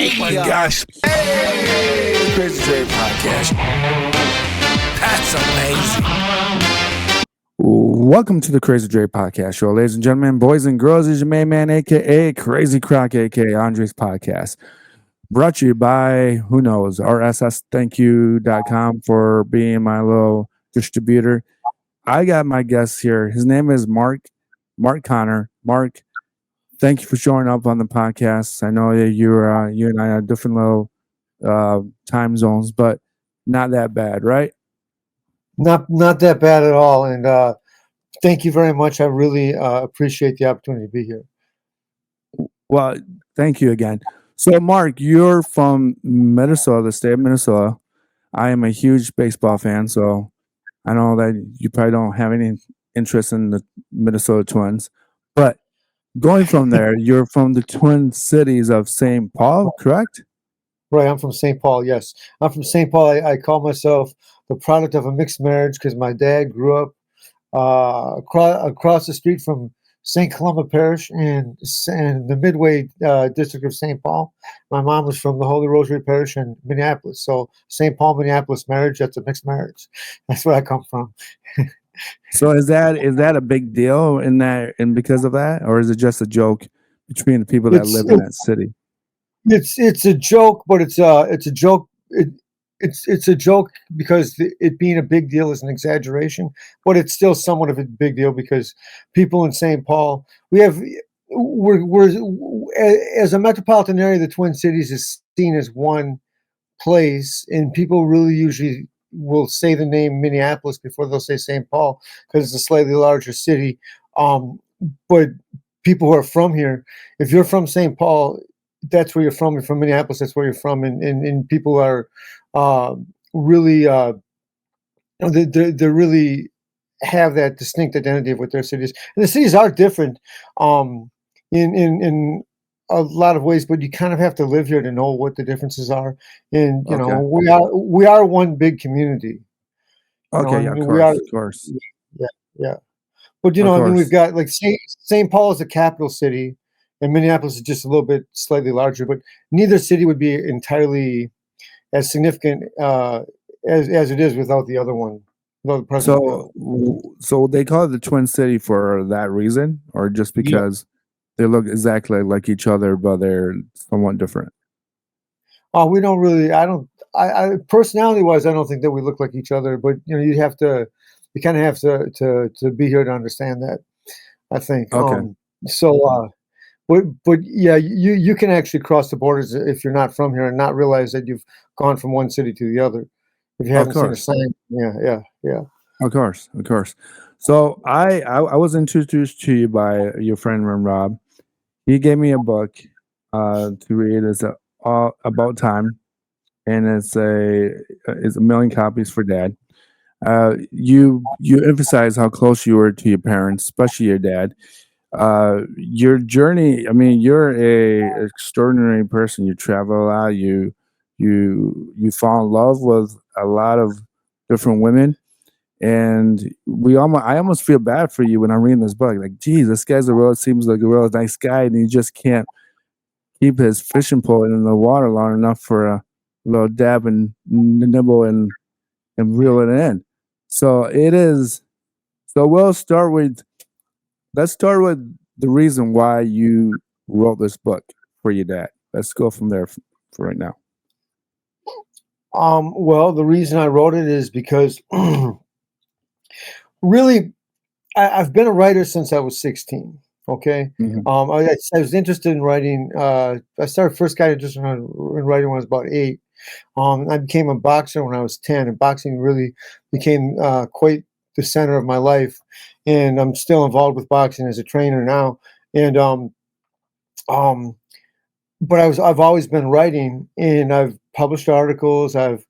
my gosh. Hey, the Crazy Dre Podcast. That's amazing. Welcome to the Crazy Dre Podcast show, ladies and gentlemen, boys and girls. It's your main man, a.k.a. Crazy Croc, a.k.a. Andre's Podcast. Brought to you by, who knows, rssThankYou.com for being my little distributor. I got my guest here. His name is Mark Connor. Mark, thank you for showing up on the podcast. I know that you and I are different little time zones, but not that bad, right? Not that bad at all. And thank you very much. I really appreciate the opportunity to be here. Well, thank you again. So, Mark, you're from Minnesota, the state of Minnesota. I am a huge baseball fan, so I know that you probably don't have any interest in the Minnesota Twins. But going from there, you're from the Twin Cities of St. Paul, correct? Right, I'm from St. Paul, yes. I'm from St. Paul. I call myself the product of a mixed marriage because my dad grew up across the street from St. Columba Parish and the Midway district of St. Paul. My mom was from the Holy Rosary Parish in Minneapolis. So St. Paul, Minneapolis marriage, that's a mixed marriage. That's where I come from. So is that a big deal in that, and because of that, or is it just a joke between the people that live in that city? It's a joke, but it's a joke. It's a joke because it being a big deal is an exaggeration, but it's still somewhat of a big deal because people in St. Paul, we're as a metropolitan area, the Twin Cities is seen as one place, and people really usually will say the name Minneapolis before they'll say St. Paul because it's a slightly larger city. But people who are from here, if you're from St. Paul, that's where you're from. You're from Minneapolis, that's where you're from, and people are really they really have that distinct identity of what their cities. And the cities are different in a lot of ways, but you kind of have to live here to know what the differences are. And you know, we are one big community. Okay, yeah, of course. Yeah. But you know, I mean, we've got like St. Paul is the capital city, and Minneapolis is just a little bit slightly larger. But neither city would be entirely as significant as it is without the other one. So they call it the Twin City for that reason, or just because they look exactly like each other, but they're somewhat different? We don't really. I personality wise, I don't think that we look like each other. But you know, you kind of have to be here to understand that, I think. Okay. But yeah, you can actually cross the borders if you're not from here and not realize that you've gone from one city to the other. If you haven't seen a sign. Yeah. Of course. So I was introduced to you by your friend Rob. He gave me a book to read. It's About Time, and it's a million copies for Dad. You emphasize how close you were to your parents, especially your dad. Your journey, I mean, you're a extraordinary person. You travel a lot. You fall in love with a lot of different women, and I almost feel bad for you when I'm reading this book. Like, geez, this guy's seems like a real nice guy, and he just can't keep his fishing pole in the water long enough for a little dab and nibble and reel it in. So it is. So let's start with the reason why you wrote this book for your dad. Let's go from there for right now. Well, the reason I wrote it is because really, I've been a writer since I was 16. Okay. Mm-hmm. I was interested in writing. I started first got interested in writing when I was about 8. I became a boxer when I was 10, and boxing really became quite the center of my life. And I'm still involved with boxing as a trainer now. And but I've always been writing, and I've published articles. I've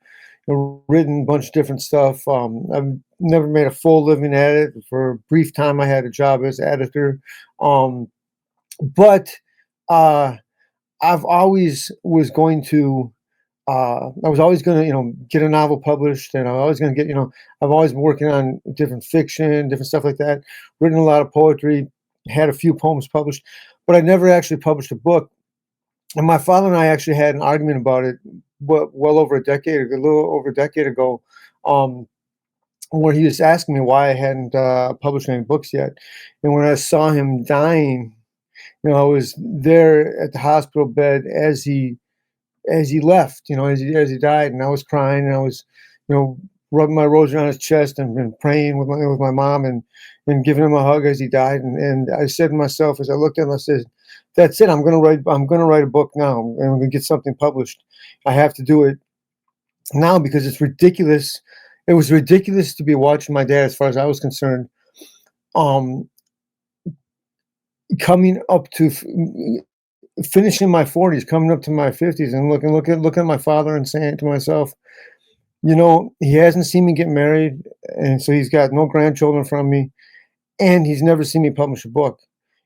written a bunch of different stuff. I've never made a full living at it. For a brief time, I had a job as editor. But I've always was going to. I was always going to, get a novel published, and I was always going to get, I've always been working on different fiction, different stuff like that. Written a lot of poetry, had a few poems published, but I never actually published a book. And my father and I actually had an argument about it well over a little over a decade ago, um, where he was asking me why I hadn't published any books yet. And when I saw him dying, I was there at the hospital bed as he left, as he died, and I was crying, and I was, you know, rubbing my rosary on his chest and praying with my mom and giving him a hug as he died, and I said to myself as I looked at him, I said, "That's it. I'm gonna write a book now, and I'm gonna get something published. I have to do it now because it's ridiculous. It was ridiculous to be watching my dad, as far as I was concerned, um, coming up to finishing my 40s, coming up to my 50s, and looking at my father and saying to myself, he hasn't seen me get married, and so he's got no grandchildren from me, and he's never seen me publish a book.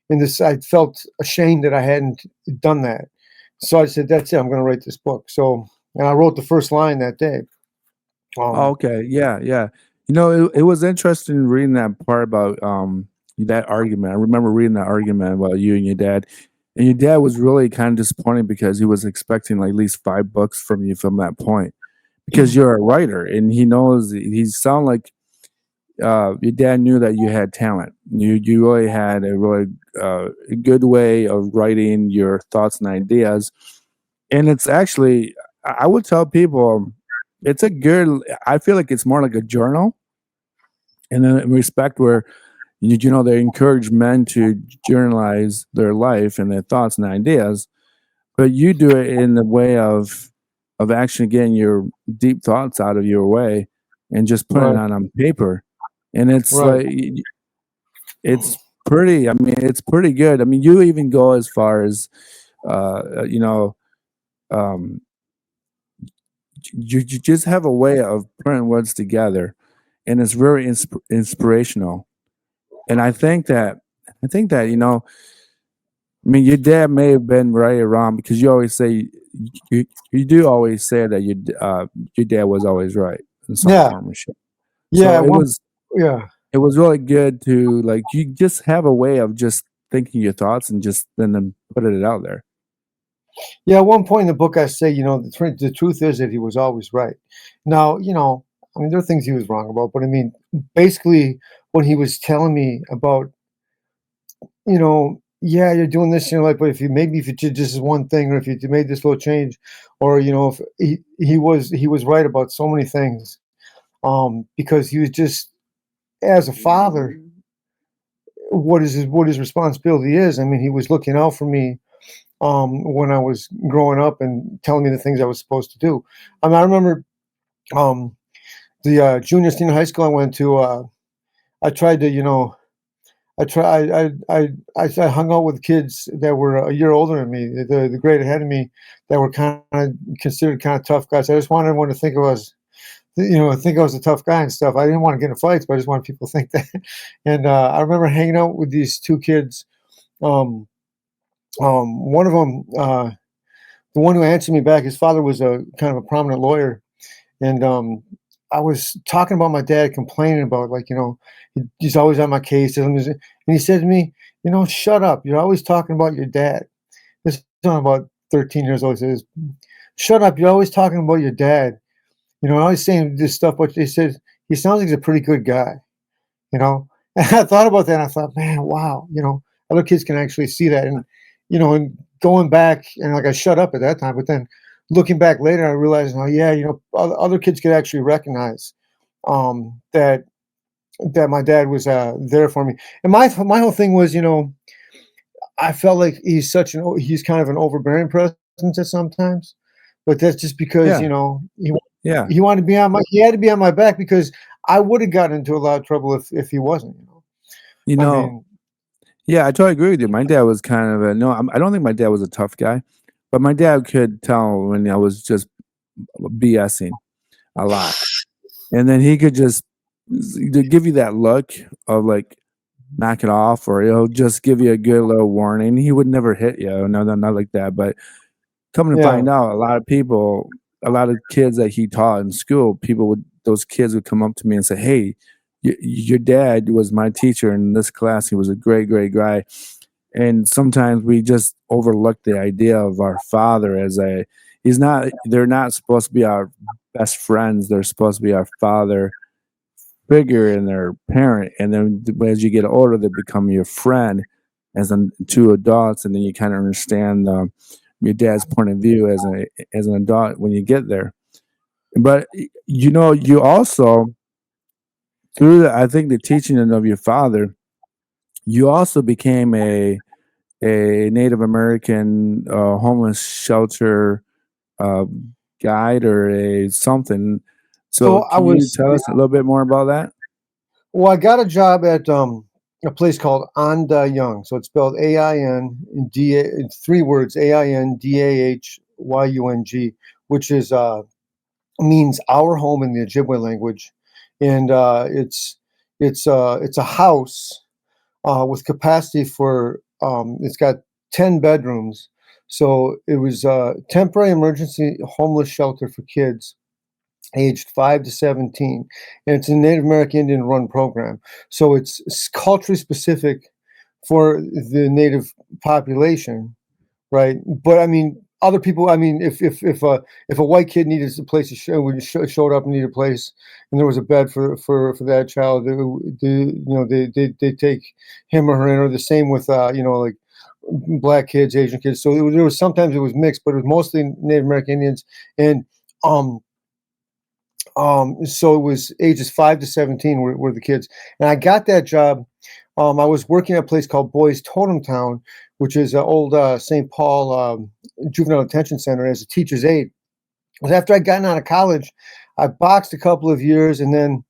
And I felt ashamed that I hadn't done that. So I said, "That's it. I'm going to write this book." So, and I wrote the first line that day. Oh, Um, okay. Yeah, yeah. It was interesting reading that part about that argument. I remember reading that argument about you and your dad. And your dad was really kind of disappointed because he was expecting like at least 5 books from you from that point. Because you're a writer and he knows he sound like your dad knew that you had talent. You really had a really good way of writing your thoughts and ideas. And it's actually, I would tell people, it's a good. I feel like it's more like a journal, in a respect where they encourage men to journalize their life and their thoughts and ideas, but you do it in the way of actually getting your deep thoughts out of your way and just putting it right, on paper. And it's right. like it's pretty. I mean, it's pretty good. I mean, you even go as far as you know. Um, you just have a way of putting words together, and it's very inspirational. And I think that I mean, your dad may have been right or wrong because you always say you do always say that your dad was always right in some Yeah, form or shape. yeah, So yeah, it was really good to like you just have a way of just thinking your thoughts and just then put it out there. yeah. At one point in the book, I say, the truth is that he was always right. Now, I mean, there are things he was wrong about, but I mean, basically, when he was telling me about, yeah, you're doing this in your life, but if you did just one thing, or if you made this little change, or if he was right about so many things, because he was just, as a father, what his responsibility is. I mean, he was looking out for me, when I was growing up and telling me the things I was supposed to do. I mean, I remember, um, the junior senior high school I went to. I tried to, I try. I hung out with kids that were a year older than me, the grade ahead of me, that were kind of considered kind of tough guys. I just wanted everyone to think think I was a tough guy and stuff. I didn't want to get in fights, but I just wanted people to think that. And I remember hanging out with these two kids. Um, one of them, the one who answered me back, his father was a kind of a prominent lawyer, and I was talking about my dad, complaining about, like, he's always on my case, and he said to me, "Shut up! You're always talking about your dad." This is when I'm about 13 years old. He says, "Shut up! You're always talking about your dad. Always saying this stuff." But they said he sounds like he's a pretty good guy. You know, and I thought about that, and I thought, man, wow. Other kids can actually see that, and going back, and like I shut up at that time, but then looking back later, I realized, oh yeah, other kids could actually recognize, that my dad was there for me. And my whole thing was, I felt like he's kind of an overbearing presence at sometimes, but that's just because, Yeah, yeah. he wanted to be he had to be on my back, because I would have gotten into a lot of trouble if he wasn't. You I know, mean, yeah, I totally agree with you. My dad was kind of a no. I don't think my dad was a tough guy, but my dad could tell when I was just BSing a lot, and then he could just give you that look of like knock it off, or he'll just give you a good little warning. He would never hit you, no, not like that. But coming to yeah, find out, a lot of kids that he taught in school, those kids would come up to me and say, "Hey, your dad was my teacher in this class. He was a great, great guy." and sometimes we just overlook the idea of our father as a they're not supposed to be our best friends. They're supposed to be our father figure and their parent. And then as you get older, they become your friend as two adults, and then you kind of understand your dad's point of view as an adult when you get there. But you also through I think the teaching of your father, you also became a Native American homeless shelter uh, guide or a something. So So I can you was tell us a little bit more about that? well, I got a job at a place called Anda Young. So it's spelled AIN in 3 words, AINDAHYUNG, which is means our home in the Ojibwe language, and it's a house with capacity for it's got 10 bedrooms. So it was a temporary emergency homeless shelter for kids aged 5 to 17, and it's a Native American Indian run program. So it's culturally specific for the Native population, right? But I mean, other people. I mean, if a white kid needed a place to showed up and needed a place, and there was a bed for that child, they take him or her in, or the same with like black kids, Asian kids. So there was sometimes it was mixed, but it was mostly Native American Indians, and um so it was ages 5 to 17 were the kids, and I got that job. I was working at a place called Boys Totem Town, which is an old St. Paul juvenile detention center, as a teacher's aide. It was after I'd gotten out of college. I boxed a couple of years, and then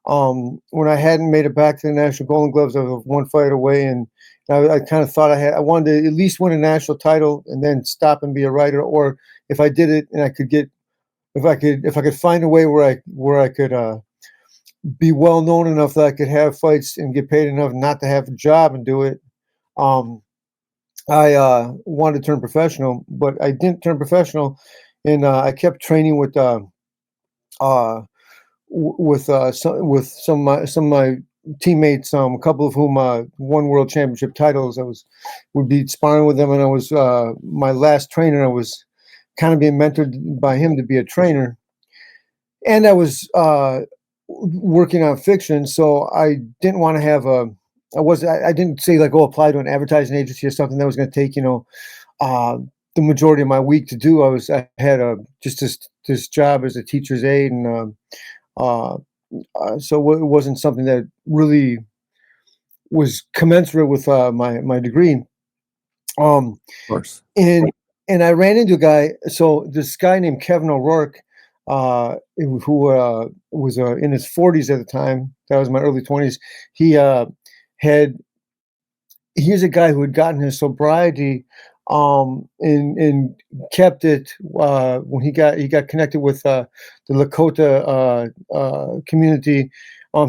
when I hadn't made it back to the National Golden Gloves, I was one fight away, and I kind of thought I wanted to at least win a national title and then stop and be a writer, or if I did it and I could get if I could find a way where I could be well known enough that I could have fights and get paid enough not to have a job and do it. Um, I wanted to turn professional, but I didn't turn professional, and I kept training uh, with some of my teammates, a couple of whom won world championship titles. Would be sparring with them, and I was my last trainer. I was kind of being mentored by him to be a trainer, and I was working on fiction, so I didn't want to have a. I didn't say like, oh, apply to an advertising agency or something that was going to take uh, the majority of my week to do. I had just this job as a teacher's aide, and so it wasn't something that really was commensurate with my degree. Um, Of course. and I ran into a guy. So this guy named Kevin O'Rourke, who was in his 40s at the time. That was my early 20s. He had he's a guy who had gotten his sobriety and kept it when he got connected with the Lakota community.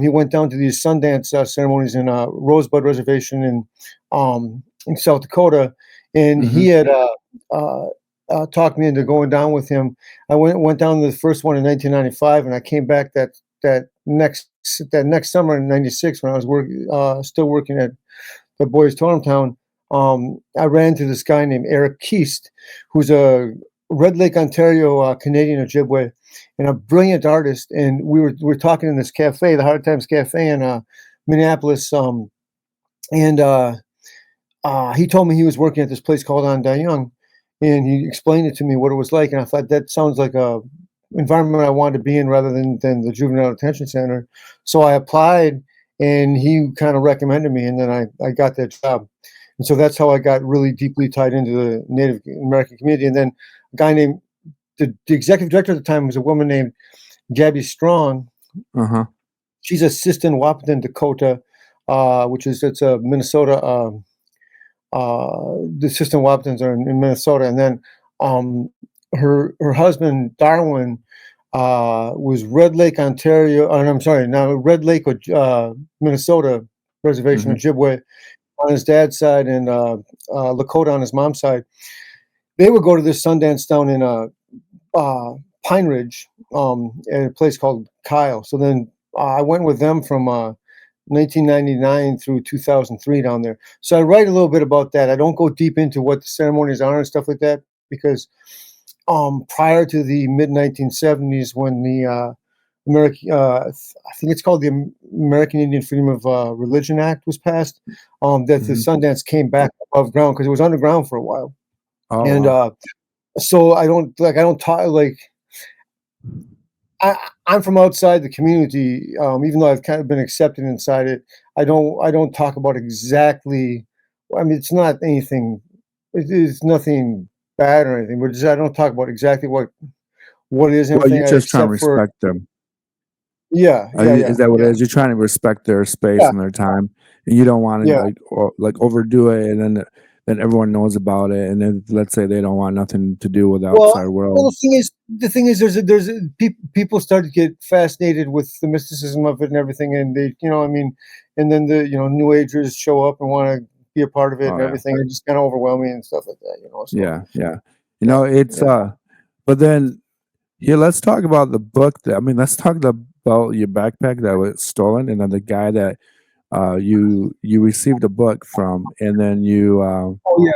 He went down to these Sundance ceremonies in Rosebud Reservation in South Dakota, and Hmm. he had talked me into going down with him. I went down to the first one in 1995, and I came back that next summer in '96 when I was still working at the Boys Totem Town. I ran into this guy named Eric Keast, who's a Red Lake, Ontario Canadian Ojibwe, and a brilliant artist. And we were talking in this cafe, the Hard Times Cafe in Minneapolis. And he told me he was working at this place called On Young, and he explained it to me what it was like. And I thought that sounds like a environment I wanted to be in rather than the juvenile detention center. So I applied, and he kind of recommended me, and then I got that job. And so that's how I got really deeply tied into the Native American community. And then a guy named the executive director at the time was a woman named Gabby Strong. Uh-huh. She's a Siston Wahpeton Dakota, it's a Minnesota. The Siston Wahpetons are in Minnesota, and then her husband Darwin was Red Lake, Ontario. I'm sorry, now Red Lake, Minnesota reservation Hmm. Ojibwe on his dad's side, and Lakota on his mom's side. They would go to this Sundance down in Pine Ridge, at a place called Kyle. So then I went with them from 1999 through 2003 down there. So I write a little bit about that. I don't go deep into what the ceremonies are and stuff like that because prior to the mid 1970s, when the American, I think it's called the American Indian Freedom of Religion Act was passed, that the Mhm. Sundance came back above ground because it was underground for a while. Oh, And wow. so I don't talk like I'm from outside the community, even though I've kind of been accepted inside it. I don't talk about exactly. I mean, it's not anything. It's nothing bad or anything. But just, I don't talk about exactly what it is and Well, you're everything, just trying to except for respect them. yeah, yeah, Is yeah, that what it yeah, is? You're trying to respect their space yeah, and their time, and you don't wanna, yeah. like, overdo it, and then everyone knows about it, and then let's say they don't want nothing to do with the Well, outside well, world. the thing is, people start to get fascinated with the mysticism of it and everything, and I mean, and then the New Agers show up and want to be a part of it Oh, and yeah. everything, and just kind of overwhelming and stuff like that, So Yeah, yeah. yeah, It's, yeah. but then here, let's talk about the book let's talk about your backpack that was stolen, and then the guy that, you received a book from, and Oh yeah,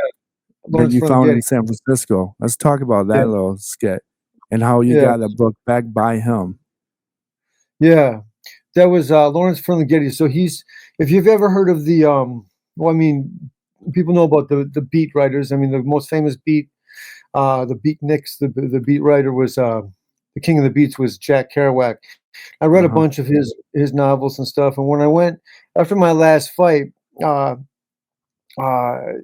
then Lawrence you found Ferlinghetti. in San Francisco. Let's talk about Yeah, that little skit and how you yeah, got the book back by him. yeah. That was Lawrence Ferlinghetti. So if you've ever heard of well, I mean, people know about the beat writers. I mean, the most famous the beatniks, the beat writer was the king of the beats was Jack Kerouac. I read a Uh-huh. bunch of his novels and stuff, and when I went after my last fight uh,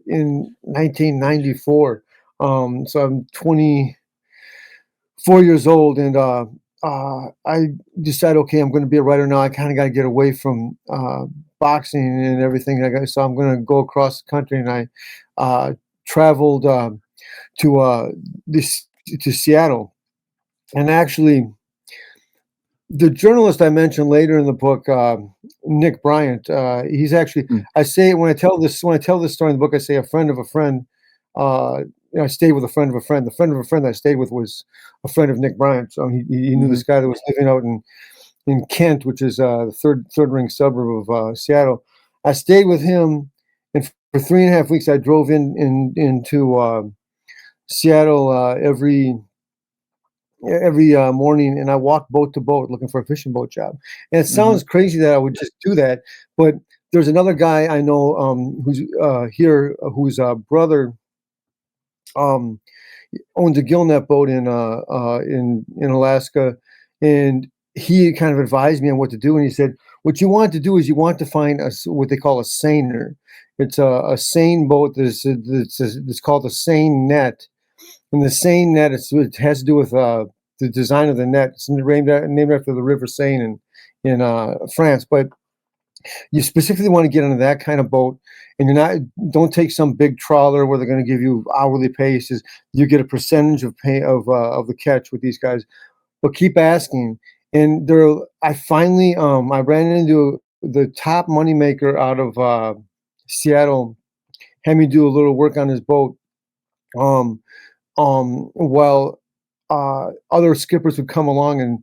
in 1994, so I'm 24 years old, and I decided, okay, I'm going to be a writer now. I kind of got to get away from boxing and everything. So I'm going to go across the country, and I traveled to this to Seattle, and actually the journalist I mentioned later in the book, Nick Bryant, he's actually. Mm, I say when I tell this story in the book, I say a friend of a friend. Uh, I stayed with a friend of a friend. The friend of a friend I stayed with was a friend of Nick Bryant. So he knew mhm, this guy that was living out in Kent, which is the third ring suburb of Seattle. I stayed with him, and for 3.5 weeks, I drove into Seattle every morning, and I walked boat to boat looking for a fishing boat job. And it mhm, sounds crazy that I would just do that, but there's another guy I know who's here, whose brother um, owns a gillnet boat in Alaska, and he kind of advised me on what to do. And he said, "What you want to do is you want to find what they call a seiner. It's a seine boat that's called a seine net, and the Seine net, it has to do with the design of the net. It's named after the River Seine in France. But you specifically want to get into that kind of boat, and don't take some big trawler where they're going to give you hourly pay. Says you get a percentage of pay of the catch with these guys. But keep asking, and I finally I ran into the top moneymaker out of Seattle. Had me do a little work on his boat. Um, while other skippers would come along and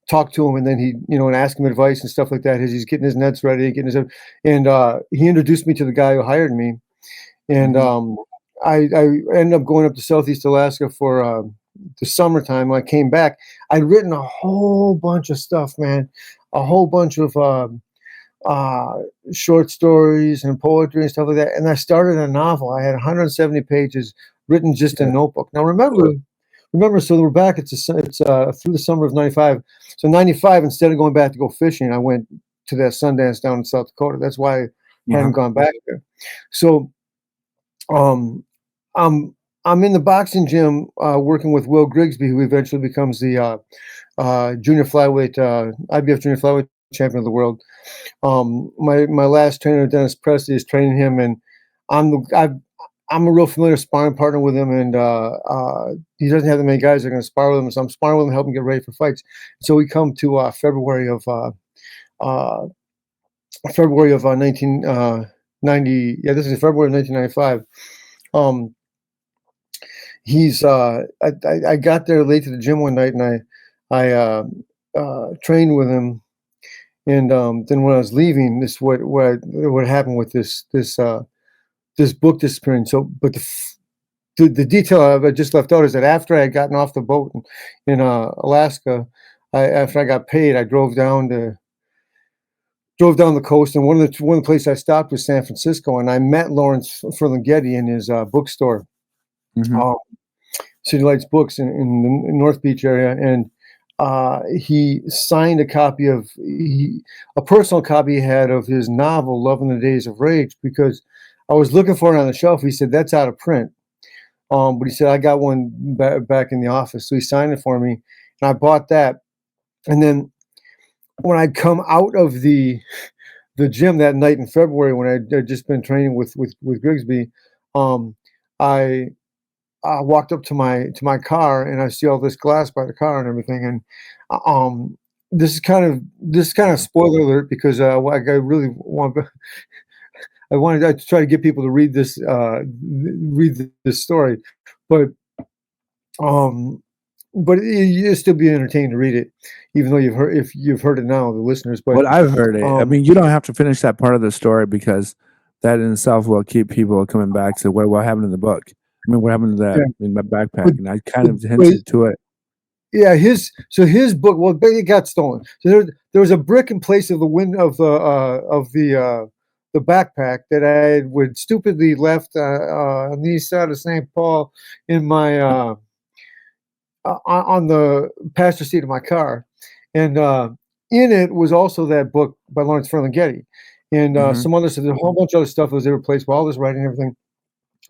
talk to him, and then and ask him advice and stuff like that as he's getting his nets ready, and he introduced me to the guy who hired me, and mhm. I ended up going up to Southeast Alaska for the summertime. When I came back, I'd written a whole bunch of stuff, man, a whole bunch of uh, short stories and poetry and stuff like that. And I started a novel. I had 170 pages written just in Yeah. a notebook. Now remember. So we're back. It's through the summer of '95. So '95, instead of going back to go fishing, I went to that Sundance down in South Dakota. That's why I Uh-huh. hadn't gone back there. So um, I'm I'm in the boxing gym working with Will Grigsby, who eventually becomes the junior flyweight IBF junior flyweight champion of the world. My last trainer, Dennis Presley, is training him, and I'm the I, I'm a real familiar sparring partner with him, and he doesn't have that many guys that are going to spar with him, so I'm sparring with him, helping get ready for fights. So we come to uh, February of 1990. Yeah, this is February of 1995. Um, I got there late to the gym one night, and I trained with him, And then when I was leaving, this what happened with this book disappearing. So, but the detail I just left out is that after I had gotten off the boat in Alaska, after I got paid, I drove down the coast, and one of the places I stopped was San Francisco, and I met Lawrence Ferlinghetti in his bookstore, Mhm. City Lights Books in the North Beach area, and he signed a personal copy he had of his novel Love in the Days of Rage, because I was looking for it on the shelf. He said that's out of print, but he said I got one back in the office, so he signed it for me, and I bought that. And then when I'd come out of the gym that night in February, when I'd just been training with Grigsby, I walked up to my car, and I see all this glass by the car and everything. And this is kind of spoiler alert, because I really want I wanted to try to get people to read this story, but it'll still be entertaining to read it, even though if you've heard it now, the listeners. But Well, I've heard it. I mean, you don't have to finish that part of the story, because that in itself will keep people coming back to what happened in the book. I mean, what happened to that yeah, in my backpack? but, And I kind of but hinted to it. yeah, his book. Well, it got stolen. So there was a brick in place of the window of the backpack that I would stupidly left on the east side of St. Paul in my on the passenger seat of my car, and in it was also that book by Lawrence Ferlinghetti, and Mhm. some other stuff. There's a whole bunch of other stuff that was replaced with all this writing and everything.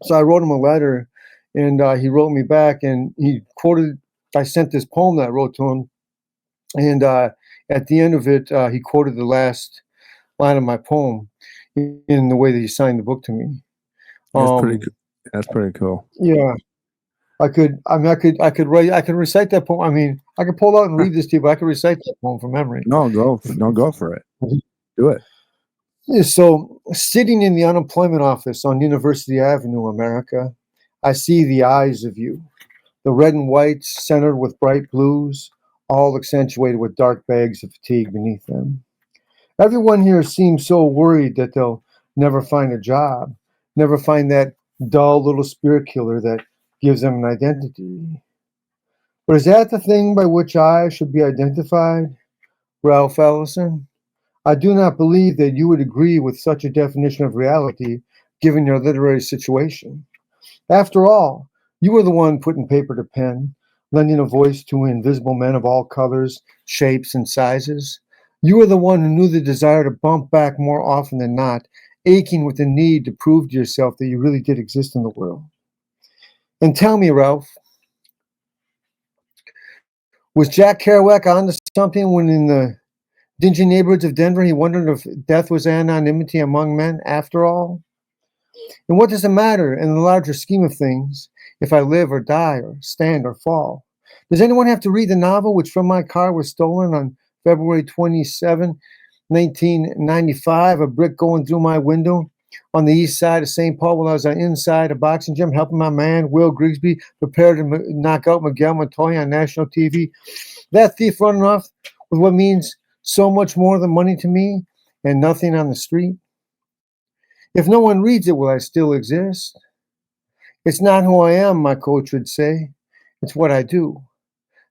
So I wrote him a letter, and he wrote me back, and he quoted. I sent this poem that I wrote to him, and at the end of it, he quoted the last line of my poem in the way that he signed the book to me. That's pretty. Um, That's pretty cool. yeah, I could. I mean, I could write. I could recite that poem. I mean, I could pull out and read this to you, but I could recite that poem from memory. No, go for it. Do it. Yeah, so, sitting in the unemployment office on University Avenue, America, I see the eyes of you, the red and whites centered with bright blues, all accentuated with dark bags of fatigue beneath them. Everyone here seems so worried that they'll never find a job, never find that dull little spirit killer that gives them an identity. But is that the thing by which I should be identified, Ralph Ellison? I do not believe that you would agree with such a definition of reality, given your literary situation. After all, you were the one putting paper to pen, lending a voice to invisible men of all colors, shapes, and sizes. You were the one who knew the desire to bump back more often than not, aching with the need to prove to yourself that you really did exist in the world. And tell me, Ralph, was Jack Kerouac onto something when in the dingy neighborhoods of Denver he wondered if death was anonymity among men after all? And what does it matter in the larger scheme of things if I live or die or stand or fall? Does anyone have to read the novel which from my car was stolen on February 27, 1995, a brick going through my window on the east side of St. Paul while I was inside a boxing gym helping my man, Will Grigsby, prepare to knock out Miguel Montoya on national TV? That thief running off with what means so much more than money to me and nothing on the street? If no one reads it, will I still exist? It's not who I am, my coach would say. It's what I do.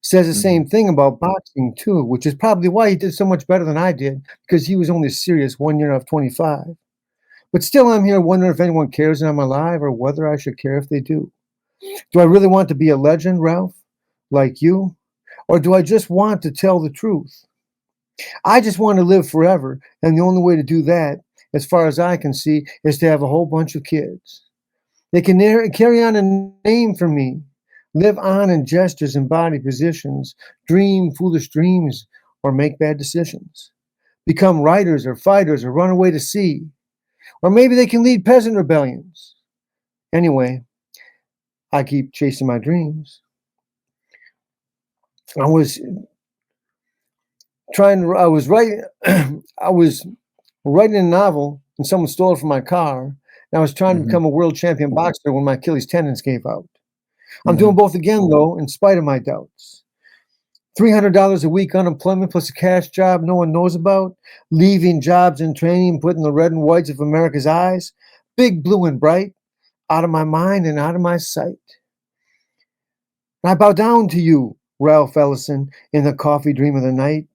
Says the Mhm. same thing about boxing, too, which is probably why he did so much better than I did, because he was only serious 1 year out of 25. But still, I'm here wondering if anyone cares that I'm alive or whether I should care if they do. Do I really want to be a legend, Ralph, like you? Or do I just want to tell the truth? I just want to live forever, and the only way to do that, as far as I can see, is to have a whole bunch of kids. They can carry on a name for me, live on in gestures and body positions, dream foolish dreams, or make bad decisions, become writers or fighters or run away to sea, or maybe they can lead peasant rebellions. Anyway, I keep chasing my dreams. I was I was writing, I was writing a novel and someone stole it from my car. And I was trying to Mhm. become a world champion boxer when my Achilles tendons gave out. I'm doing Mhm. both again, though, in spite of my doubts. $300 a week unemployment plus a cash job no one knows about, leaving jobs in training, putting the red and whites of America's eyes, big, blue, and bright, out of my mind and out of my sight. And I bow down to you, Ralph Ellison, in the coffee dream of the night.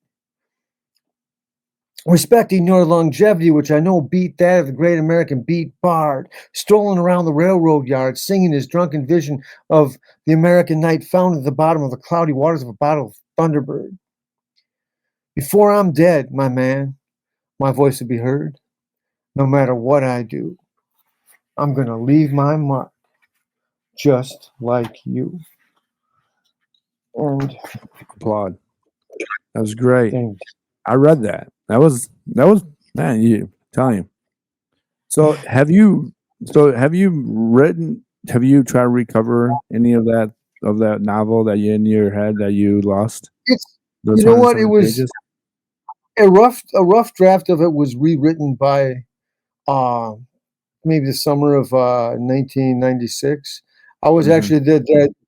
Respecting your longevity, which I know beat that of the great American beat bard, strolling around the railroad yard, singing his drunken vision of the American night found at the bottom of the cloudy waters of a bottle of Thunderbird. Before I'm dead, my man, my voice will be heard. No matter what I do, I'm going to leave my mark just like you. And Applaud. That was great. thank I read that. That was man. You telling you. So have you written? Have you tried to recover any of that novel that you in your head that you lost? it's Those you know what, it 107 was pages? a rough draft of it was rewritten by maybe the summer of 1996. I was Mhm. actually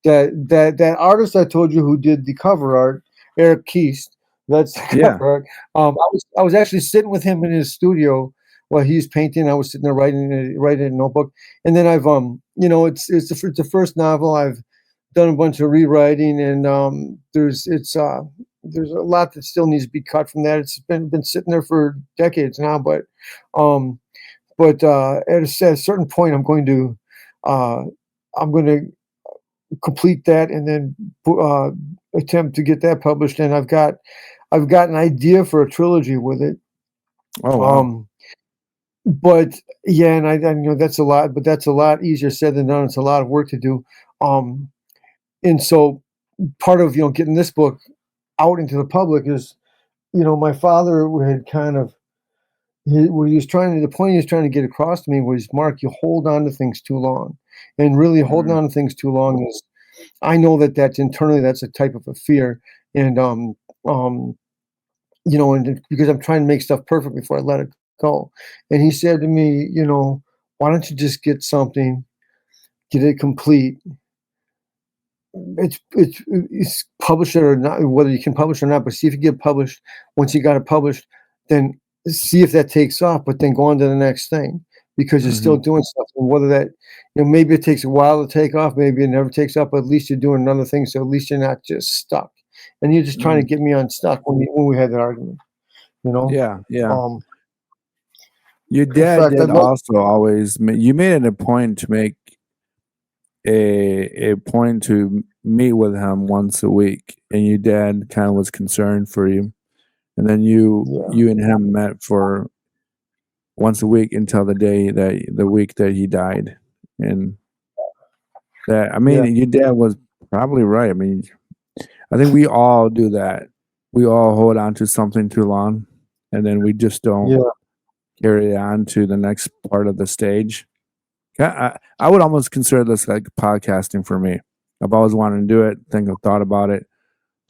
that artist I told you who did the cover art, Eric Keast. That's the Yeah. cover art. I was actually sitting with him in his studio while he's painting. I was sitting there writing in a notebook, and then I've it's the first novel I've done a bunch of rewriting, and there's a lot that still needs to be cut from that. It's been sitting there for decades now, um, at a certain point, uh, I'm going to complete that and then uh, attempt to get that published. And I've got an idea for a trilogy with it. Oh wow. But yeah, and I know that's a lot, but that's a lot easier said than done. It's a lot of work to do. And so part of getting this book out into the public is my father had kind of what he was the point he was trying to get across to me was, Mark, you hold on to things too long, and really holding Mhm. on to things too long is, I know that's internally that's a type of a fear, and um, and because I'm trying to make stuff perfect before I let it go, and he said to me, why don't you just get something, get it complete. It's publish it or not, whether you can publish or not, but see if you get published. Once you got it published, then see if that takes off, but then go on to the next thing because you're still Mhm. doing stuff. And whether that, maybe it takes a while to take off, maybe it never takes off, but at least you're doing another thing. So at least you're not just stuck. And you're just trying to Mhm. get me unstuck when we had that argument, you know? Yeah. Yeah. Um, Your in dad fact, did also always. You made it a point to make a point to meet with him once a week, and your dad kind of was concerned for you, and then yeah, you and him met for once a week until the week that he died, and that I yeah, mean your dad was probably right. I mean, I think we all do that. We all hold on to something too long, and then we just don't yeah, carry it on to the next part of the stage. I would almost consider this like podcasting for me. I've always wanted to do it. Think I've thought about it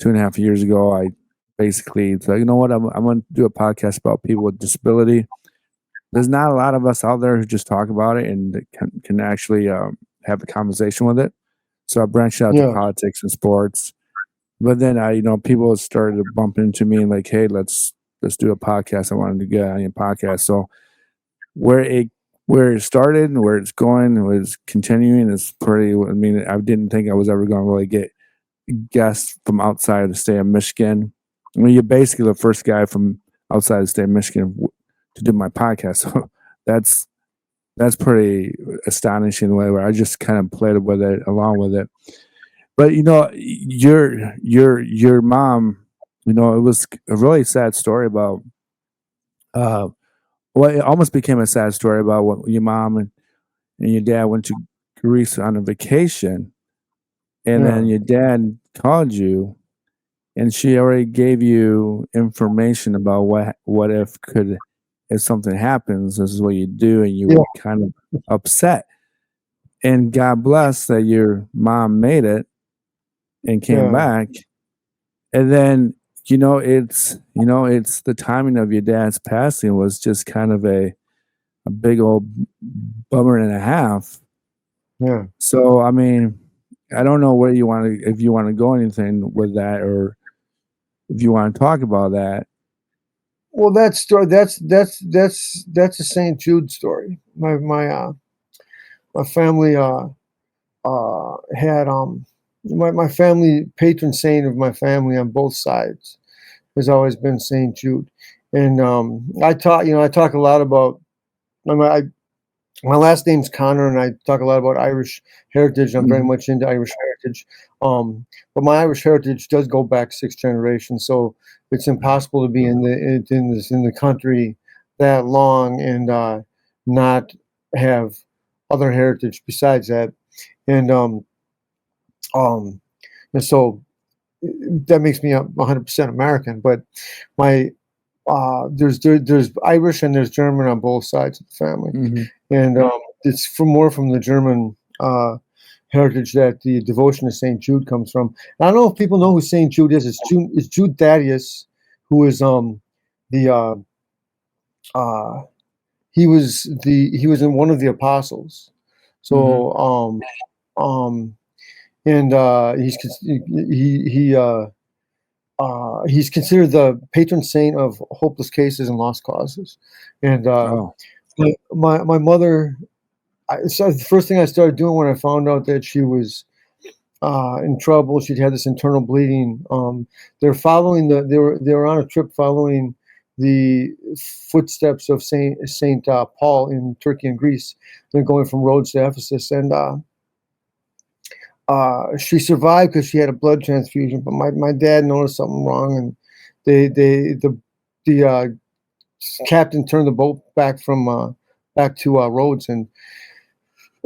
2.5 years ago. I basically said, you know what, I'm going to do a podcast about people with disability. There's not a lot of us out there who just talk about it and that can actually have a conversation with it. So I branched out to yeah, politics and sports. But then people started to bump into me and like, hey, let's do a podcast. I wanted to get on your podcast. So where it started and where it's going and where it's continuing is pretty. I mean, I didn't think I was ever going to really get guests from outside the state of Michigan. I mean, you're basically the first guy from outside the state of Michigan to do my podcast. So that's pretty astonishing the way where I just kind of played with it along with it. But your mom, it was a really sad story about uh well, it almost became a sad story about what your mom and your dad went to Greece on a vacation, and then yeah, your dad called you, and she already gave you information about if something happens, this is what you do, and you yeah, were kind of upset. And God bless that your mom made it and came yeah, back. And then it's the timing of your dad's passing was just kind of a big old bummer and a half. yeah. So I mean, I don't know where you want to if you want to go anything with that, or if you want to talk about that. Well, that story that's a St. Jude story. My family had my family patron saint of my family on both sides has always been St. Jude, and I talk a lot about my my last name's Connor, and I talk a lot about Irish heritage. I'm very Mhm. much into Irish heritage, but my Irish heritage does go back 6 generations, so it's impossible to be in the country that long and not have other heritage besides that. And um, and so that makes me 100% American. But my there's Irish and there's German on both sides of the family, Mhm. and it's from the German heritage that the devotion to Saint Jude comes from. And I don't know if people know who Saint Jude is. It's Jude Thaddeus, who is the uh, he was in one of the apostles. Mhm. So and he's considered the patron saint of hopeless cases and lost causes. And Oh. my mother, so the first thing I started doing when I found out that she was in trouble, she'd had this internal bleeding. They were on a trip following the footsteps of Saint Paul in Turkey and Greece. They're going from Rhodes to Ephesus, and she survived because she had a blood transfusion. But my dad noticed something wrong, and the captain turned the boat back to Rhodes, and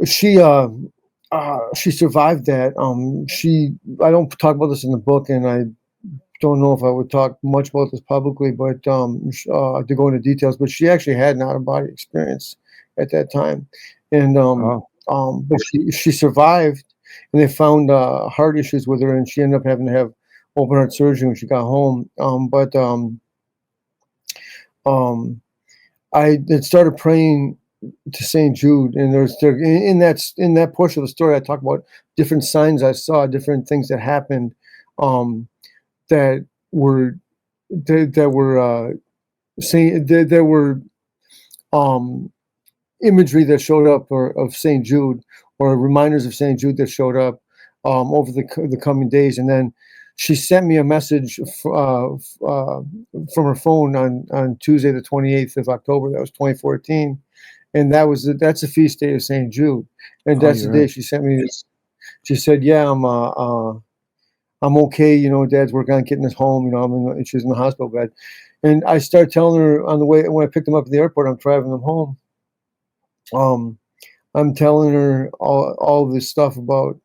she she survived that. I don't talk about this in the book, and I don't know if I would talk much about this publicly, but to go into details. But she actually had an out of body experience at that time, and Oh. but she survived, and they found heart issues with her, and she ended up having to have open heart surgery when she got home. Um, I had started praying to St. Jude, and in that portion of the story, I talk about different signs I saw, different things that happened, that were that were saying there were um, imagery that showed up of St. Jude, or reminders of St. Jude that showed up over the coming days, and then she sent me a message from her phone on Tuesday the 28th of October. That was 2014, and that's the feast day of St. Jude, and Oh, that's the you're day right. she sent me this. She said, "Yeah, I'm okay. You know, Dad's working on getting us home. You know, and she was in the hospital bed." And I started telling her on the way when I picked them up at the airport, I'm driving them home. Um, I'm telling her all this stuff about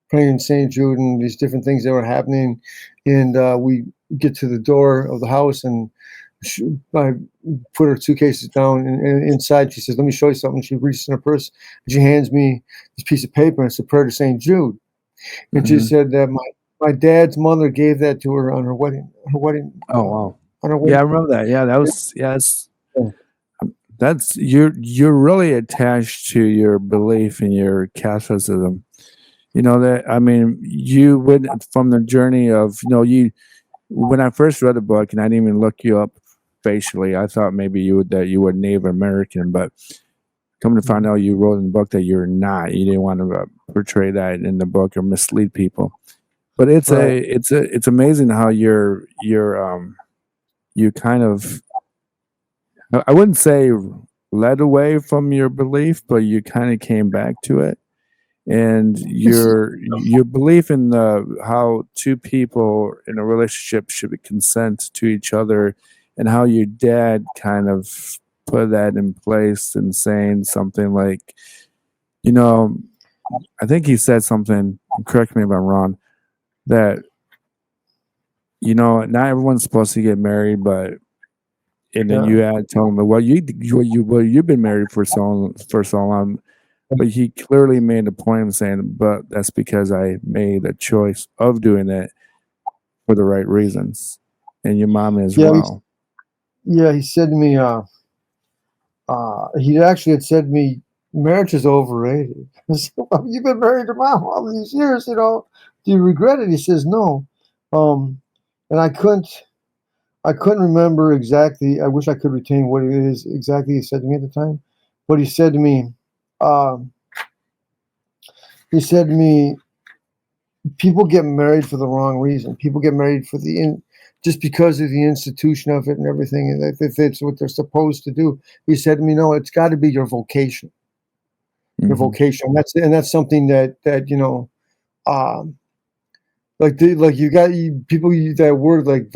praying St. Jude and these different things that were happening. And we get to the door of the house, and I put her suitcases down, and inside she says, "Let me show you something." She reaches in her purse and she hands me this piece of paper, and it's a prayer to St. Jude. And she Mhm. said that my dad's mother gave that to her on her wedding, Oh, wow. on her Yeah, wedding. I remember that. Yeah, that was that's you're really attached to your belief in your Catholicism. You know that I mean, you went from the journey of you when I first read the book, and I didn't even look you up facially. I thought maybe you were Native American, but come to find out, you wrote in the book that you're not. You didn't want to portray that in the book or mislead people. But Right. it's amazing how you kind of I wouldn't say led away from your belief, but you kind of came back to it. And It's your belief in the how two people in a relationship should consent to each other, and how your dad kind of put that in place and saying something like, you know, I think he said something, correct me if I'm wrong, that not everyone's supposed to get married, but and then yeah. you add tell him, well, you've been married for so long, but he clearly made a point of saying, but that's because I made a choice of doing it for the right reasons, and your mom as Yeah, well. he said to me, he actually had said to me, marriage is overrated. I said, well, you've been married to mom all these years, do you regret it? He says, no. And I couldn't, I couldn't remember exactly. I wish I could retain what it is exactly he said to me at the time, but he said to me, um, he said to me, people get married for the wrong reason. People get married for just because of the institution of it and everything, and if it's what they're supposed to do. He said to me, no, it's got to be your vocation, your Mhm. vocation. That's something that um, like you got people use that word like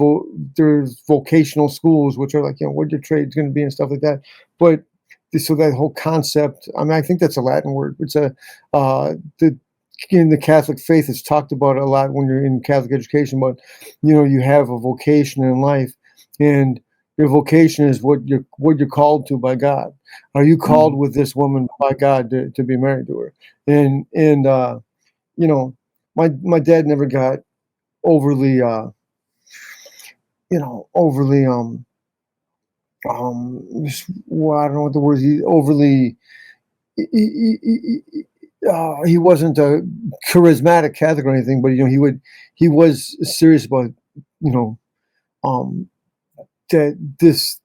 there's vocational schools, which are like, what your trade's going to be and stuff like that. But so that whole concept, I mean, I think that's a Latin word. It's the in the Catholic faith, it's talked about a lot when you're in Catholic education. But you have a vocation in life, and your vocation is what you're called to by God. Are you called Mhm. with this woman by God to be married to her? And you know, my dad never got overly overly well, I don't know what the word is, overly he wasn't a charismatic Catholic or anything, but he was serious about you know um that this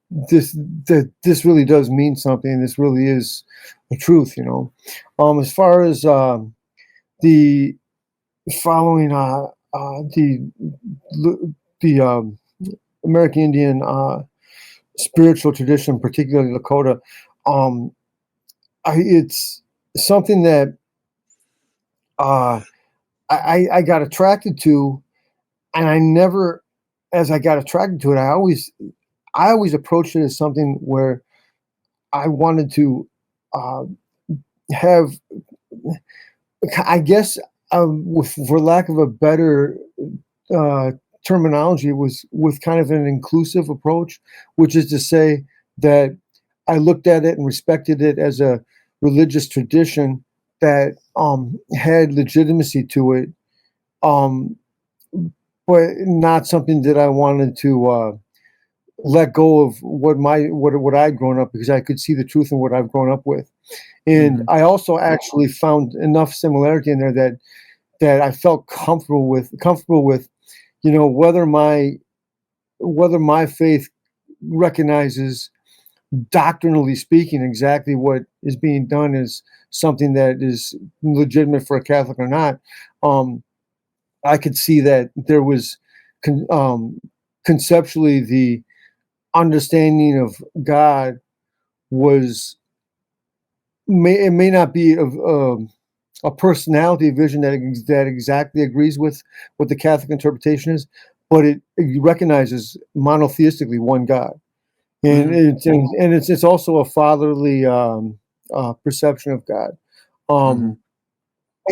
really does mean something. This really is the truth. As far as the following the American Indian spiritual tradition, particularly Lakota, um, it's something that uh, I got attracted to, and I never, as I got attracted to it, I always approached it as something where I wanted to uh, have, I guess, for lack of a better uh, terminology, was with kind of an inclusive approach, which is to say that I looked at it and respected it as a religious tradition that had legitimacy to it, um, but not something that I wanted to let go of what I'd grown up, because I could see the truth in what I've grown up with. And Mhm. I also actually found enough similarity in there that I felt comfortable with, whether my faith recognizes, doctrinally speaking, exactly what is being done is something that is legitimate for a Catholic or not. Um, I could see that there was conceptually the understanding of God was it may not be of a personality vision that exactly agrees with what the Catholic interpretation is, but it recognizes monotheistically one God, and Mhm. it's also a fatherly perception of God. Um, Mhm.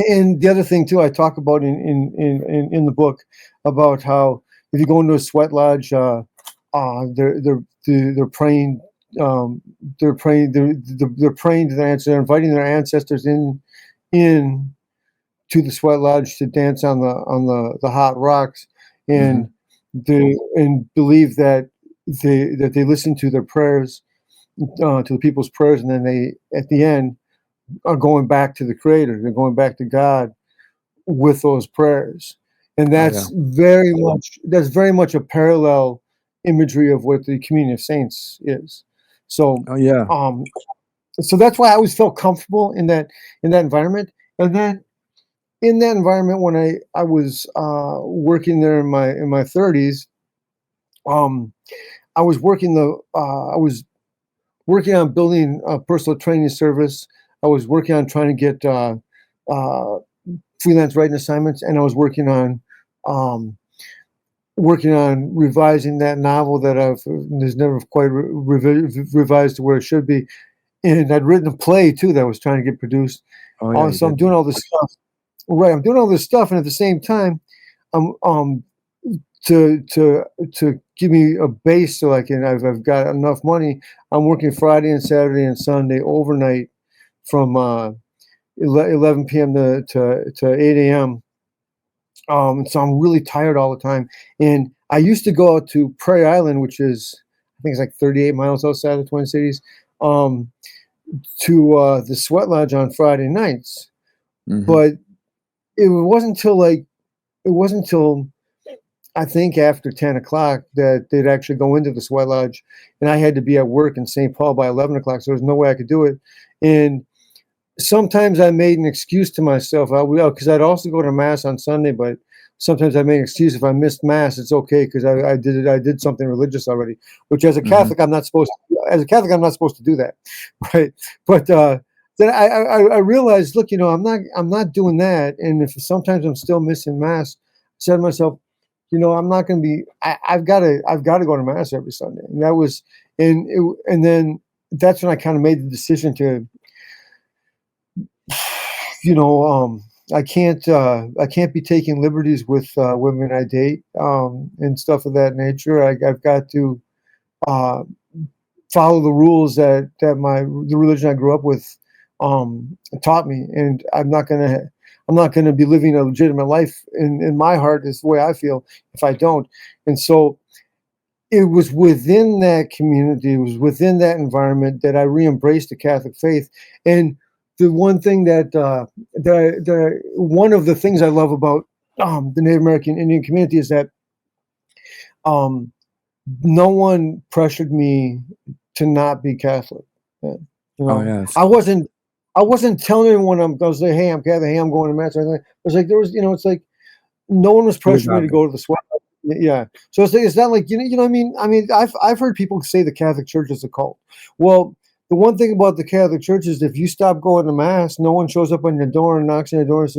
and the other thing too, I talk about in the book about how if you go into a sweat lodge, they're praying. They're praying to their ancestors. They're inviting their ancestors in to the sweat lodge to dance on the hot rocks, and Mhm. believe that they listen to their prayers, to the people's prayers, and then they at the end are going back to the Creator. They're going back to God with those prayers, and Oh yeah. that's very much a parallel imagery of what the communion of saints is. So, Oh yeah. um, so that's why I always felt comfortable in that environment. And then in that environment, when I was working there in my 30s, um, I was working on building a personal training service. I was working on trying to get uh, freelance writing assignments, and I was um, working on revising that novel that has never quite revised to where it should be. And I'd written a play too that I was trying to get produced. Oh yeah, you So I'm did. doing all this stuff. Right, I'm doing all this stuff, and at the same time, I'm to give me a base so I've got enough money. I'm working Friday and Saturday and Sunday overnight from 11 p.m. to 8 a.m. So I'm really tired all the time. And I used to go out to Prairie Island, which is, I think it's like 38 miles outside the Twin Cities, um, to the Sweat Lodge on Friday nights. Mhm. But it wasn't until I think after 10 o'clock that they'd actually go into the sweat lodge, and I had to be at work in St. Paul by 11 o'clock, so there's no way I could do it. And sometimes I made an excuse to myself, because I'd also go to mass on Sunday, but sometimes I made an excuse if I missed mass, it's okay because I did something religious already, which as a Catholic I'm not supposed to. As a Catholic, I'm not supposed to do that, right? But then I realized, look, I'm not doing that, and if sometimes I'm still missing mass, I said to myself, I'm not going to be. I've got to go to mass every Sunday, and that was, and then that's when I kind of made the decision to, I can't be taking liberties with women I date and stuff of that nature. I've got to follow the rules that the religion I grew up with taught me, and I'm not gonna be living a legitimate life in my heart is the way I feel if I don't. And so it was within that community, it was within that environment that I re-embraced the Catholic faith. And the one thing one of the things I love about the Native American Indian community is that no one pressured me to not be Catholic. Oh yes. I wasn't telling anyone I was like, hey, I'm Catholic, hey, I'm going to mass. It was like there was, it's like no one was pressuring me to go to the sweat. Yeah. So it's not like what I mean. I've heard people say the Catholic Church is a cult. Well, the one thing about the Catholic Church is if you stop going to mass, no one shows up on your door and knocks on your door and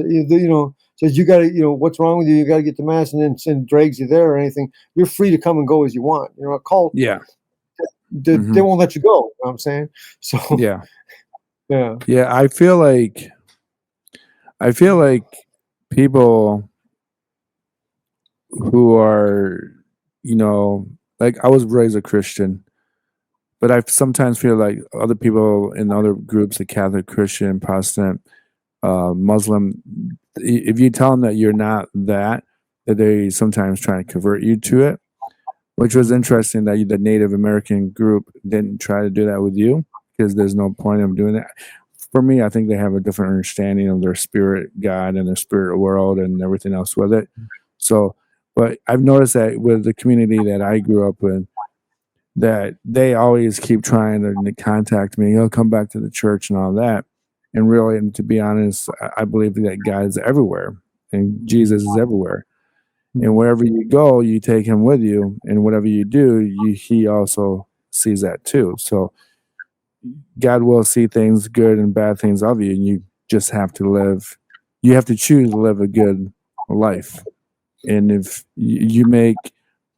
says you got to, what's wrong with you? You got to get to mass, and then drags you there or anything. You're free to come and go as you want. A cult. Yeah. They won't let you go. You know what I'm saying? So Yeah. Yeah. I feel like people who are, like I was raised a Christian, but I sometimes feel like other people in other groups, like Catholic, Christian, Protestant, Muslim, if you tell them that you're not that they sometimes try to convert you to it, which was interesting that the Native American group didn't try to do that with you because there's no point of doing that. For me, I think they have a different understanding of their spirit God and their spirit world and everything else with it. So, but I've noticed that with the community that I grew up in, that they always keep trying to contact me. He'll come back to the church and all that. And really, and to be honest, I believe that God is everywhere and Jesus is everywhere. And wherever you go, you take him with you. And whatever you do, he also sees that too. So God will see things, good and bad things of you. And you just have to choose to live a good life. And if you make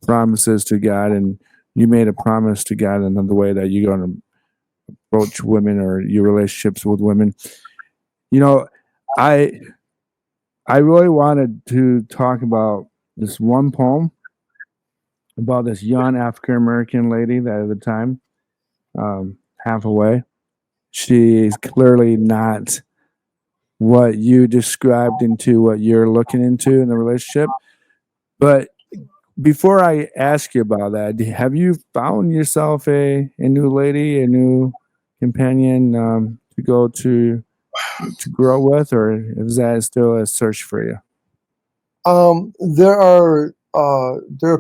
promises to God and you made a promise to God in the way that you're going to approach women or your relationships with women, I really wanted to talk about this one poem about this young African American lady that at the time, half away, she's clearly not what you described into what you're looking into in the relationship. But before I ask you about that, have you found yourself a new lady, a new companion to go to grow with, or is that still a search for you? There are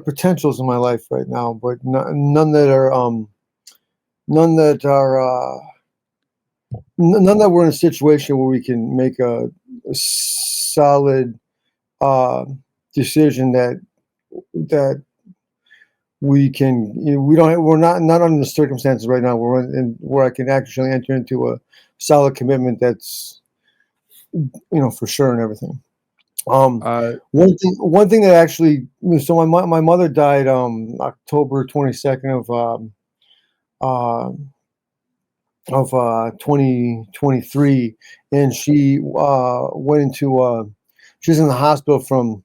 potentials in my life right now, but none that are none that we're in a situation where we can make a solid decision that we can. We're not under the circumstances right now where I can actually enter into a solid commitment that's for sure and everything. One thing that actually, so my mother died October 22nd of 2023, and she went into she was in the hospital from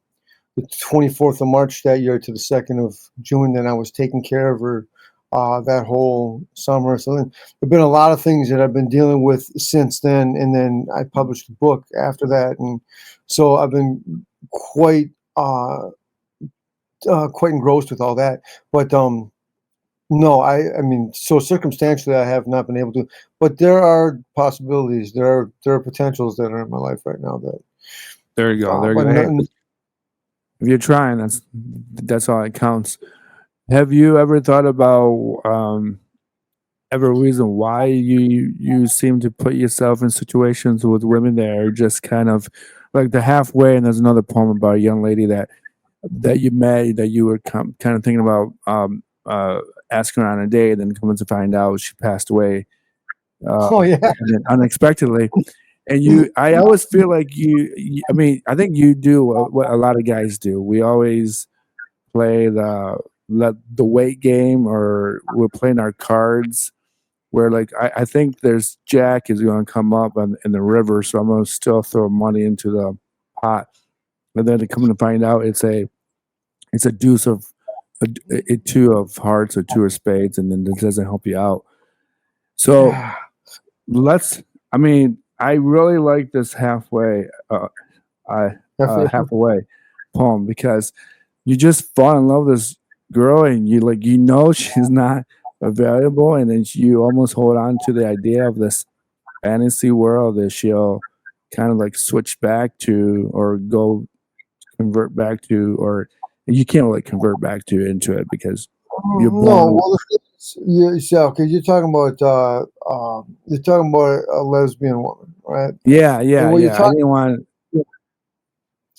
the 24th of March that year to the 2nd of June. Then I was taking care of her that whole summer. So then there've been a lot of things that I've been dealing with since then, and then I published a book after that, and so I've been quite engrossed with all that. But no, I mean, so circumstantially, I have not been able to. But there are possibilities. There are potentials that are in my life right now. That there you go. but if you're trying, that's all that counts. Have you ever thought about ever reason why you seem to put yourself in situations with women that are just kind of like the halfway? And there's another poem about a young lady that you met that you were kind of thinking about asking her on a date, then coming to find out she passed away Oh yeah. and then unexpectedly. And I always feel like I mean, I think you do what a lot of guys do. We always play the weight game, or we're playing our cards. Where like I think there's Jack is going to come up in the river, so I'm going to still throw money into the pot. And then to come to find out, it's a deuce of a two of hearts or two of spades, and then it doesn't help you out. So let's. I mean, I really like this halfway poem because you just fall in love with this girl, and you know she's not available, and then you almost hold on to the idea of this fantasy world that she'll kind of like switch back to or go convert back to, or you can't really convert back to into it because you're No, born. well, okay, you're talking about a lesbian woman, right? Yeah, And yeah, what you're yeah. I talking, didn't want.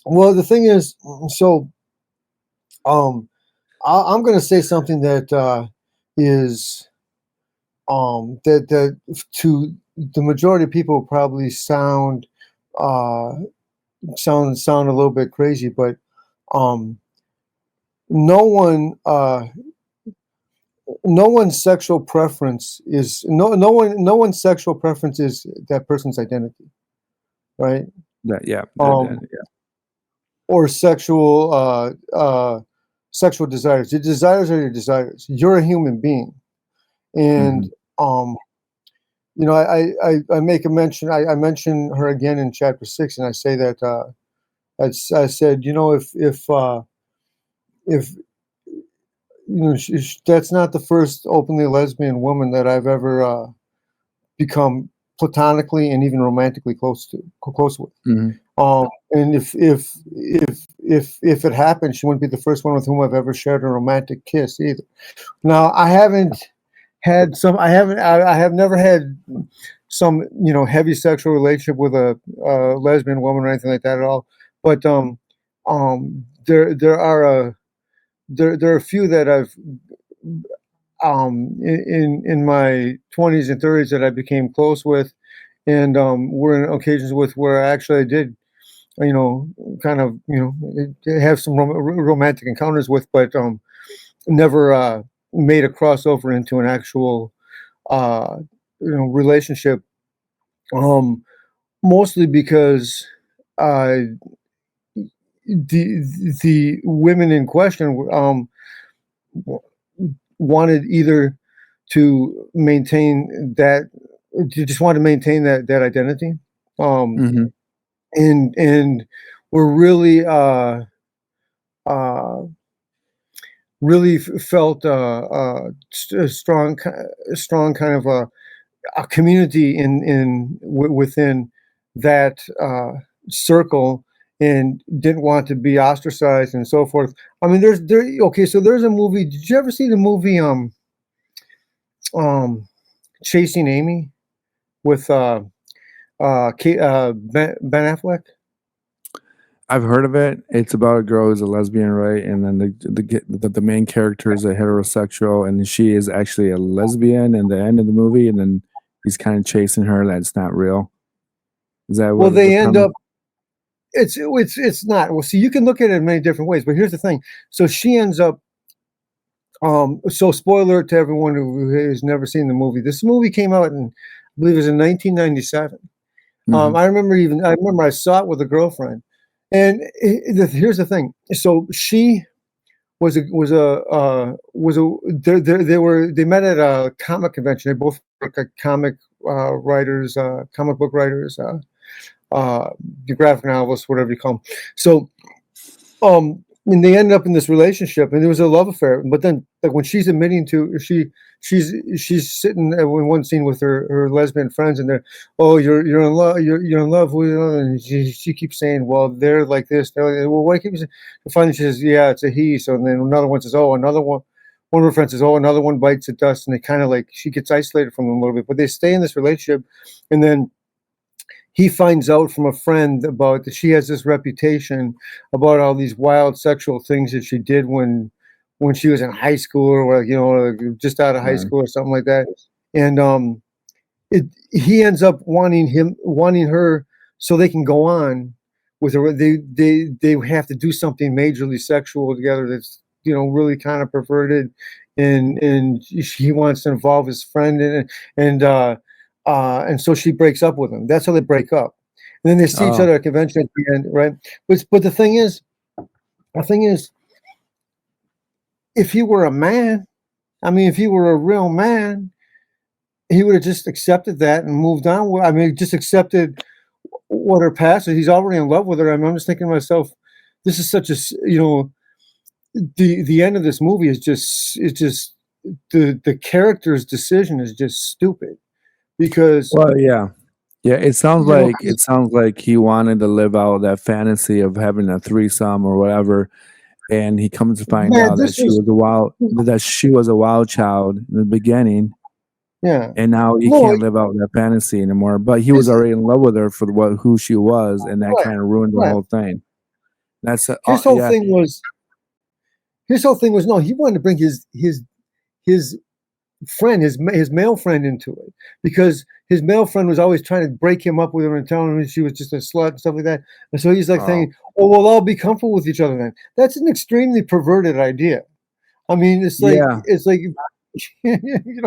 well, the thing is, so um, I'm going to say something that is that to the majority of people probably uh, sound a little bit crazy, but um, no one no one's sexual preference is no one's sexual preference is that person's identity, right? That, yeah, Um, yeah. or sexual desires. Your desires are your desires. You're a human being, and Hmm. um, I make a mention. I mention her again in chapter 6, and I say that I said, if that's not the first openly lesbian woman that I've ever become platonically and even romantically close with. Hmm. And if it happened, she wouldn't be the first one with whom I've ever shared a romantic kiss either. Now, I haven't had some. I have never had some heavy sexual relationship with a lesbian woman or anything like that at all. But there are there are a few that I've in my 20s and 30s that I became close with, and were in occasions with where I did kind of have some romantic encounters with, but never made a crossover into an actual uh, relationship. Um, Mostly because uh, the women in question wanted either to maintain that, just wanted to maintain that identity, um, Hmm. and were really uh, really felt a strong kind of a community within that circle, and didn't want to be ostracized and so forth. I mean, okay. So there's a movie. Did you ever see the movie um Chasing Amy with Ben Affleck? I've heard of it. It's about a girl who's a lesbian, right? And then the main character is a heterosexual, and she is actually a lesbian in the end of the movie, and then he's kind of chasing her. That's not real. Is that Well, what the they end premise? up. It's not. Well, see, you can look at it in many different ways, but here's the thing. So she ends up. So spoiler to everyone who has never seen the movie. This movie came out in, I believe it was in 1997. Hmm. I remember I saw it with a girlfriend, and here's the thing. So she was a they met at a comic convention. They both were like comic book writers, the graphic novelists, whatever you call them. So mean, they ended up in this relationship, and it was a love affair. But then, like when she's admitting to she's sitting in one scene with her lesbian friends, and they're, oh, you're in love, you're in love with, and she keeps saying, well, they're like this, they're like, well, why keep you saying? And finally, she says, yeah, it's a he. So then another one says, oh, another one. One of her friends says, oh, another one bites the dust, and they kind of like she gets isolated from them a little bit, but they stay in this relationship, and then he finds out from a friend about that she has this reputation about all these wild sexual things that she did when she was in high school or like, like just out of high Right. school or something like that. And he ends up wanting her so they can go on with her. They have to do something majorly sexual together that's really kind of perverted, and he wants to involve his friend in it, and so she breaks up with him. That's how they break up. And then they see each Oh, other at a convention at the end, right? But the thing is, if he were a man, I mean, if he were a real man, he would have just accepted that and moved on. I mean, just accepted what her past is. He's already in love with her. I mean, I'm just thinking to myself, this is such a the end of this movie is just the character's decision is just stupid because well, yeah. Yeah, you know it sounds like he wanted to live out that fantasy of having a threesome or whatever, and he comes to find man, out that this was she was a wild child in the beginning, yeah and now he no can't live out that fantasy anymore. But he was his already in love with her for who she was, and that right kind of ruined the right whole thing. That's his whole yeah, thing was his whole thing was no, he wanted to bring his friend, his male friend into it because his male friend was always trying to break him up with her and telling him she was just a slut and stuff like that. And so he's like oh, saying, "Oh, we'll all be comfortable with each other then." That's an extremely perverted idea. I mean, yeah, it's like and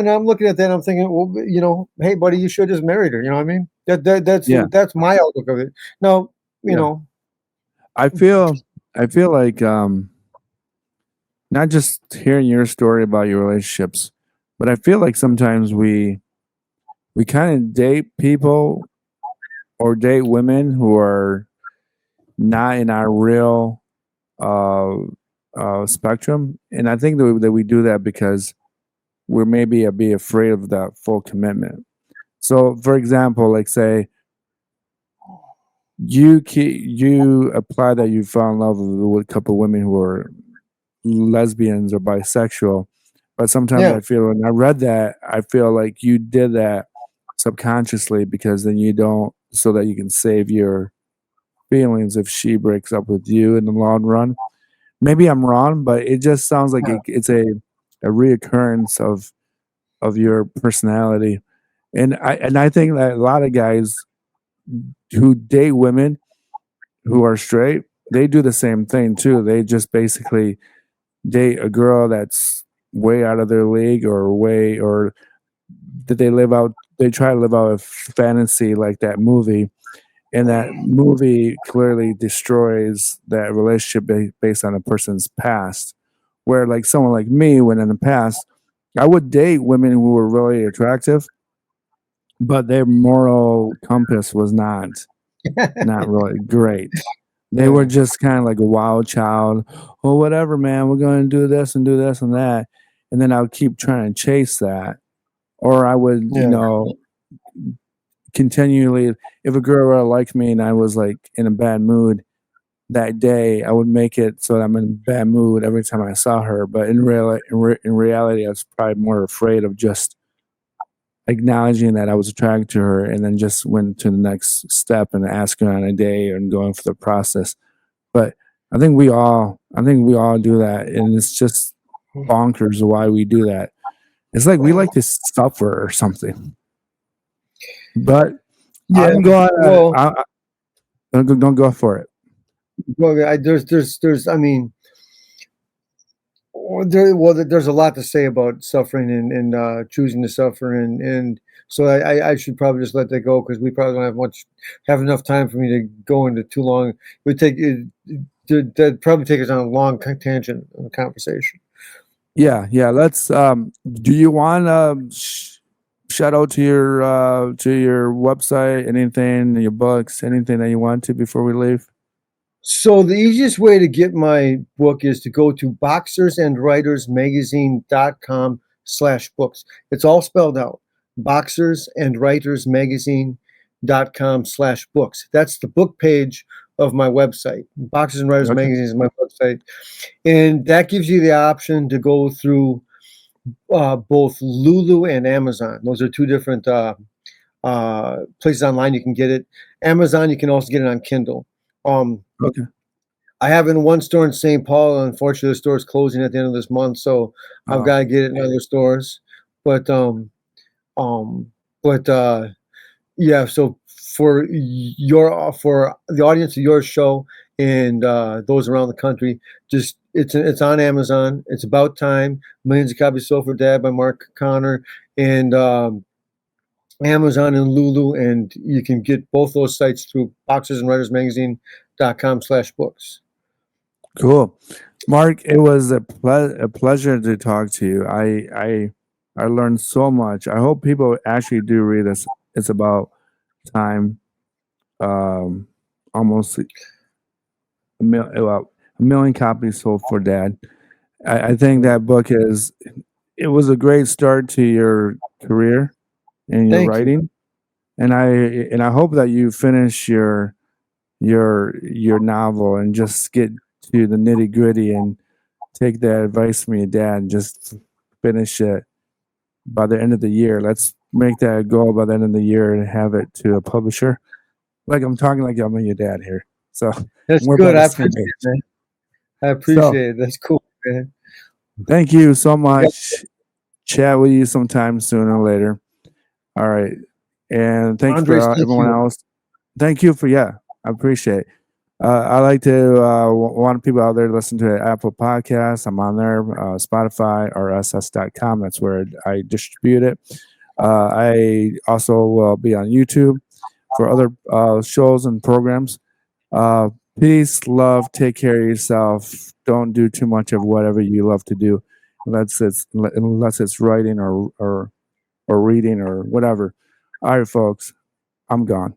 I'm looking at that and I'm thinking, well, hey, buddy, you should have just married her. You know what I mean? yeah. That's my outlook of it. Now, you Yeah. know, I feel I feel like not just hearing your story about your relationships, but I feel like sometimes we kind of date people or date women who are not in our real uh, spectrum, and I think that we do that because we're maybe be afraid of that full commitment. So, for example, like say you apply that you fell in love with a couple of women who are lesbians or bisexual, but sometimes yeah, I feel when I read that, I feel like you did that subconsciously because then you don't, so that you can save your feelings if she breaks up with you in the long run. Maybe I'm wrong, but it just sounds like it's a reoccurrence of your personality, and I think that a lot of guys who date women who are straight, they do the same thing too. They just basically date a girl that's way out of their league or way or that they try to live out a fantasy like that movie, and that movie clearly destroys that relationship based on a person's past, where like someone like me, when in the past I would date women who were really attractive, but their moral compass was not really great. They were yeah, just kind of like a wild child. Well, whatever, man, we're going to do this and that. And then I would keep trying to chase that. Or I would, yeah. continually, if a girl really liked me and I was like in a bad mood that day, I would make it so that I'm in a bad mood every time I saw her. But in reality, I was probably more afraid of just acknowledging that I was attracted to her and then just went to the next step and asking her on a date and going for the process. But I think we all do that, and it's just bonkers why we do that. It's like we like to suffer or something. But Yeah. I'm going. Well, Don't go for it. there's I mean, there's a lot to say about suffering and choosing to suffer, and so I should probably just let that go because we probably don't have enough time for me to go into too long. It would take that'd probably take us on a long tangent in the conversation. Yeah, yeah. Let's. Do you want shout out to your website, anything, your books, anything that you want to before we leave? So the easiest way to get my book is to go to boxersandwritersmagazine.com/books. It's all spelled out. boxersandwritersmagazine.com/books. That's the book page of my website. Boxers and Writers Okay. Magazine is my website. And that gives you the option to go through both Lulu and Amazon. Those are two different places online you can get it. Amazon, you can also get it on Kindle. Okay. I have it in one store in St. Paul. Unfortunately, the store is closing at the end of this month, so I've Oh, got to get it in other stores. But um, but yeah. So for the audience of your show and those around the country, just it's on Amazon. It's About Time. Millions of copies sold for Dad by Mark Connor, and Amazon and Lulu, and you can get both those sites through boxersandwritersmagazine.com/books. cool. Mark, it was a pleasure to talk to you. I learned so much. I hope people actually do read this. It's about time. Um, almost well, a million copies sold for Dad. I think that book is. It was a great start to your career and your Thank you. writing, and I hope that you finish your novel and just get to the nitty gritty and take that advice from your dad and just finish it by the end of the year. Let's make that a goal by the end of the year and have it to a publisher. Like I'm talking like I'm your dad here. So That's we're about good. the I same appreciate age. it, man. I So appreciate it. That's cool, man. thank you so Yep. much. Chat with you sometime sooner or later. All right. And thank you Andre, for thank everyone you. else. Thank you for, yeah, I appreciate it. I like to want people out there to listen to Apple Podcasts. I'm on there, Spotify, RSS.com. That's where I distribute it. I also will be on YouTube for other shows and programs. Peace, love, take care of yourself. Don't do too much of whatever you love to do, unless it's writing or reading or whatever. All right, folks, I'm gone.